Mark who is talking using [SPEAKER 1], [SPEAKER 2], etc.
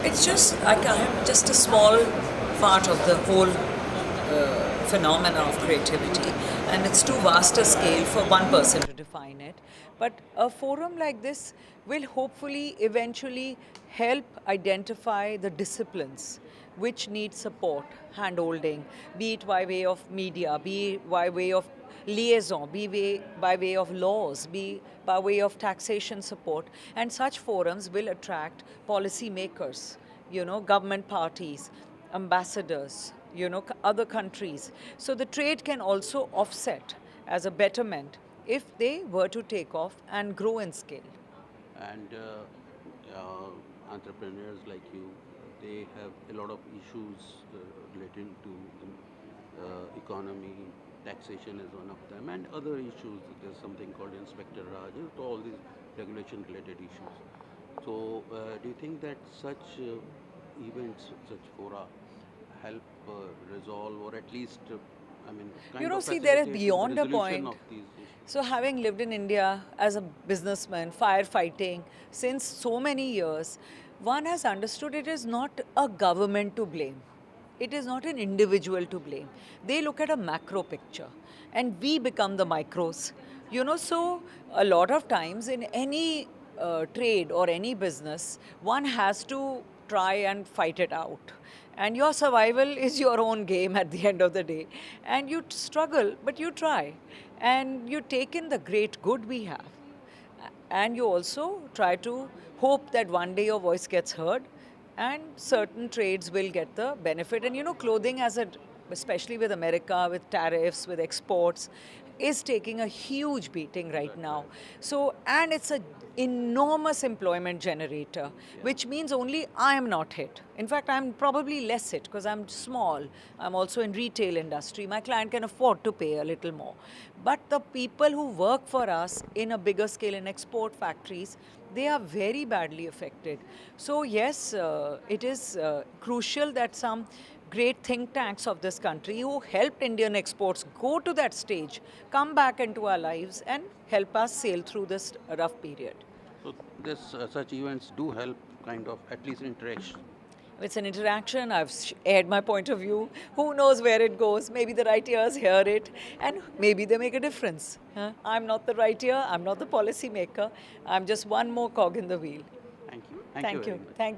[SPEAKER 1] It's just just a small part of the whole phenomena of creativity, and it's too vast a scale for one person to define it. But a forum like this will hopefully eventually help identify the disciplines which need support, handholding, be it by way of media, be it by way of liaison, by way of laws, be by way of taxation support. And such forums will attract policy makers, government parties, ambassadors, other countries. So the trade can also offset as a betterment if they were to take off and grow in scale.
[SPEAKER 2] And entrepreneurs like you, they have a lot of issues relating to the economy. Taxation is one of them, and other issues. There's something called Inspector Raj, to all these regulation-related issues. So, do you think that such events, such fora, help resolve, or at least, kind of
[SPEAKER 1] See, there is
[SPEAKER 2] facilitate the
[SPEAKER 1] beyond a
[SPEAKER 2] resolution
[SPEAKER 1] point.
[SPEAKER 2] of these issues?
[SPEAKER 1] So, having lived in India as a businessman, firefighting since so many years, one has understood it is not a government to blame. It is not an individual to blame. They look at a macro picture, and we become the micros. So a lot of times in any trade or any business, one has to try and fight it out. And your survival is your own game at the end of the day. And you struggle, but you try. And you take in the great good we have. And you also try to hope that one day your voice gets heard and certain trades will get the benefit. And clothing especially with America, with tariffs, with exports, is taking a huge beating right now. So, and it's an enormous employment generator, which means only I am not hit. In fact, I'm probably less hit because I'm small. I'm also in retail industry. My client can afford to pay a little more. But the people who work for us in a bigger scale in export factories, they are very badly affected. So yes, it is crucial that some great think tanks of this country who helped Indian exports go to that stage come back into our lives and help us sail through this rough period.
[SPEAKER 2] So this such events do help, kind of at least interaction.
[SPEAKER 1] It's an interaction. I've aired my point of view. Who knows where it goes? Maybe the right ears hear it, and maybe they make a difference. I'm not the right ear. I'm not the policy maker. I'm just one more cog in the wheel.
[SPEAKER 2] Thank you.
[SPEAKER 1] Thank
[SPEAKER 2] very
[SPEAKER 1] you.
[SPEAKER 2] much.
[SPEAKER 1] Thank you.